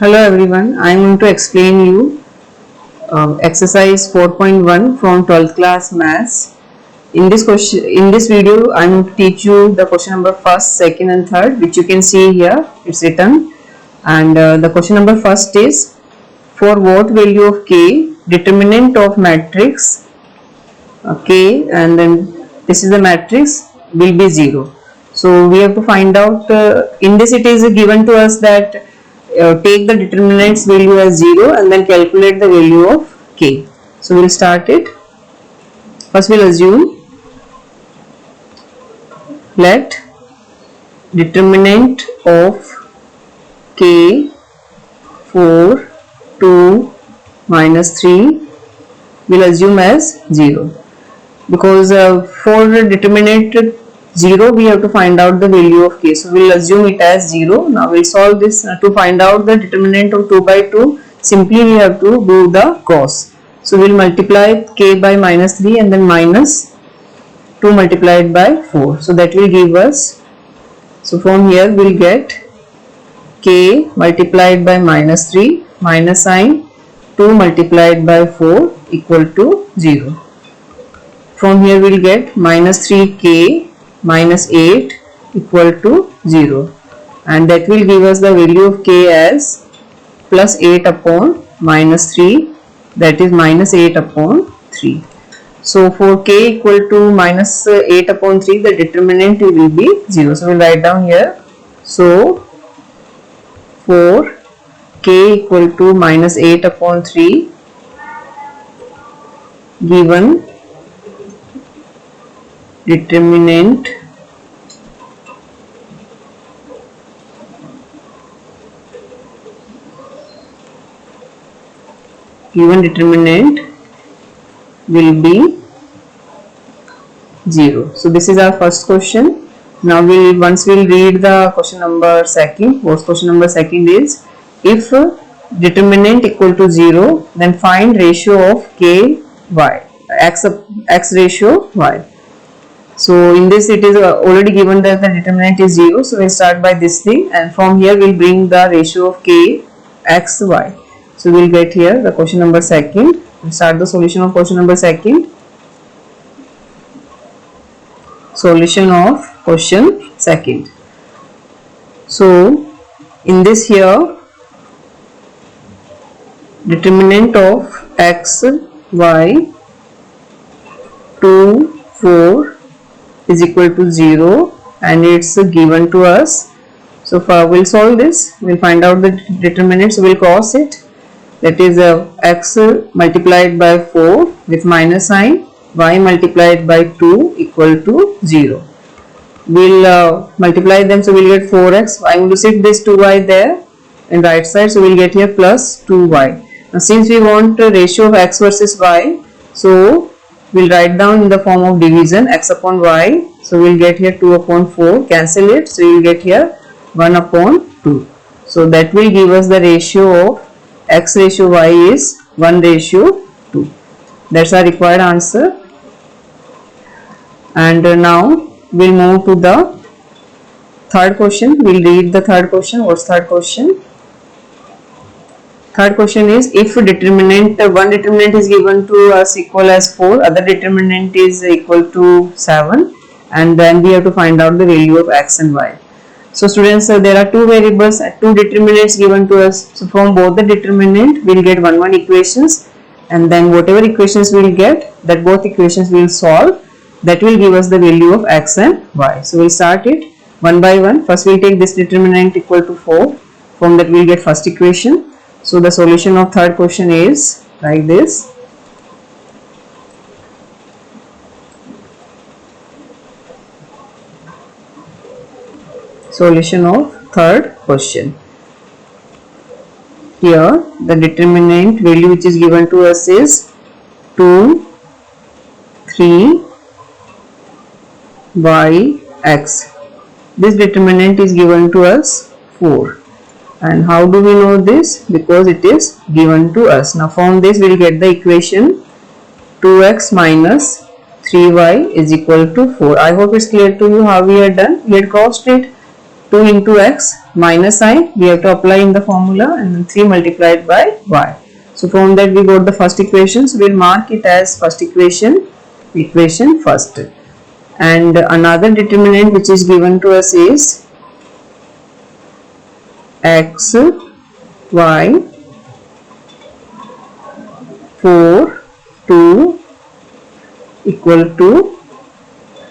Hello everyone, I am going to explain you exercise 4.1 from 12th class maths. In this video, I am going to teach you the question number first, second and third, which you can see here. It's written, and the question number first is, for what value of k, determinant of matrix k, and then this is the matrix, will be 0. So we have to find out, in this it is given to us that take the determinant's value as 0 and then calculate the value of k. So we will start it. First we will assume, let determinant of k 4, 2, minus 3 will assume as 0, because for determinant 0 we have to find out the value of k, so we will assume it as 0. Now we will solve this to find out the determinant of 2 by 2. Simply we have to do the cross, so we will multiply k by minus 3 and then minus 2 multiplied by 4, so that will give us, so from here we will get k multiplied by minus 3 minus sign 2 multiplied by 4 equal to 0. From here we will get minus 3k minus 8 equal to 0, and that will give us the value of k as plus 8 upon minus 3, that is minus 8 upon 3. So for k equal to minus 8 upon 3, the determinant will be 0. So we will write down here. So for k equal to minus 8 upon 3, given determinant will be 0. So this is our first question. Now once we will read the question number second. What question number second is, if determinant equal to 0, then find ratio of k y, x ratio y. So in this it is already given that the determinant is 0, so we will start by this thing, and from here we will bring the ratio of k x y. So we will get here the question number second. We'll start the solution of question number second. Solution of question second. So in this here, determinant of x, y, 2, 4 is equal to 0, and it's given to us. So we'll solve this. We'll find out the determinant. So we'll cross it. That is x multiplied by 4 with minus sign, y multiplied by 2 equal to 0. We'll multiply them, so we'll get 4x. I'm going to shift this 2y there in right side, so we'll get here plus 2y. Now since we want a ratio of x versus y, so we'll write down in the form of division x upon y. So we'll get here 2 upon 4, cancel it, so you'll get here 1 upon 2. So that will give us the ratio of x ratio y is 1 ratio 2. That's our required answer. And now we'll move to the third question. We'll read the third question. What's third question? Third question is, if determinant, one determinant is given to us equal as 4, other determinant is equal to 7, and then we have to find out the value of x and y. So students, there are two variables, two determinants given to us. So from both the determinant, we will get 1 equations, and then whatever equations we will get, that both equations we will solve. That will give us the value of x and y. So we will start it one by one. First we will take this determinant equal to 4. From that we will get first equation. So the solution of third question is like this. Solution of third question. Here the determinant value which is given to us is 2, 3, y, x. This determinant is given to us 4. And how do we know this? Because it is given to us. Now from this we will get the equation 2x minus 3y is equal to 4. I hope it's clear to you how we are done. We had crossed it 2 into x minus sign we have to apply in the formula, and then 3 multiplied by y. So from that we got the first equation, so we'll mark it as first equation first. And another determinant which is given to us is x, y, 4, 2 equal to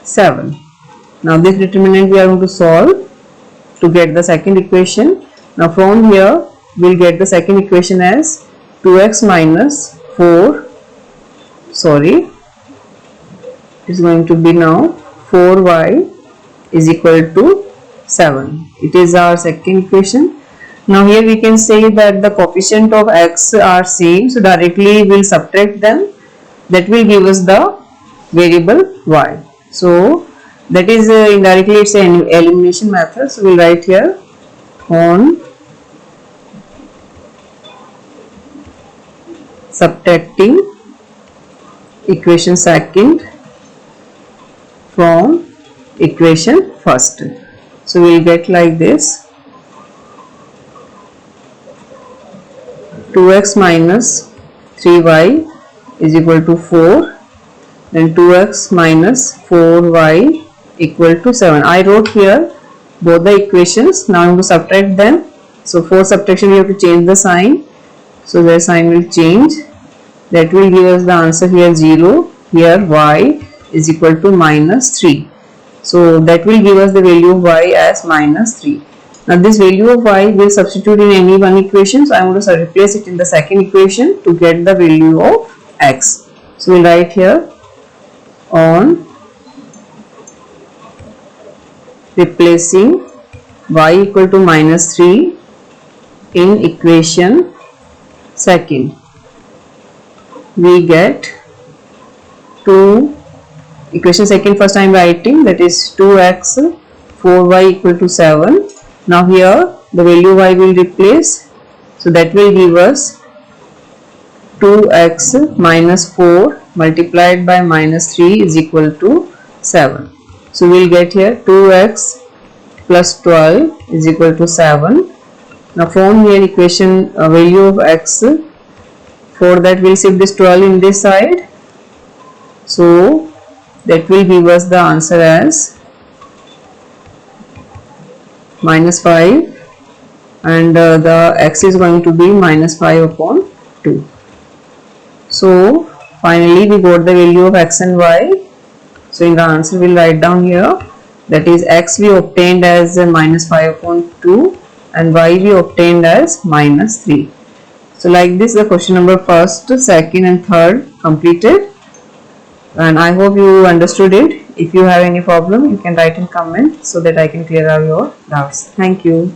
7. Now this determinant we are going to solve to get the second equation. Now from here we will get the second equation as 2x minus 4, sorry, is going to be now 4y is equal to 7. It is our second equation. Now here we can say that the coefficient of x are same, so directly we will subtract them. That will give us the variable y. So that is indirectly it's an elimination method. So we will write here on subtracting equation second from equation first. So we will get like this: 2x minus 3y is equal to 4, then 2x minus 4y equal to 7. I wrote here both the equations. Now I am going to subtract them. So for subtraction we have to change the sign. So the sign will change. That will give us the answer here 0. Here y is equal to minus 3. So that will give us the value of y as minus 3. Now this value of y will substitute in any one equation. So I am going to replace it in the second equation to get the value of x. So we will write here on replacing y equal to minus 3 in equation second, we get 2, equation second first I am writing, that is 2x 4y equal to 7. Now here the value y will replace, so that will give us 2x minus 4 multiplied by minus 3 is equal to 7. So we will get here 2x plus 12 is equal to 7. Now from here equation value of x, for that we will shift this 12 in this side. So that will give us the answer as minus 5, and the x is going to be minus 5 upon 2. So finally we got the value of x and y. So in the answer we will write down here, that is x we obtained as minus 5 upon 2 and y we obtained as minus 3. So like this the question number first, second and third completed, and I hope you understood it. If you have any problem you can write in comment so that I can clear out your doubts. Thank you.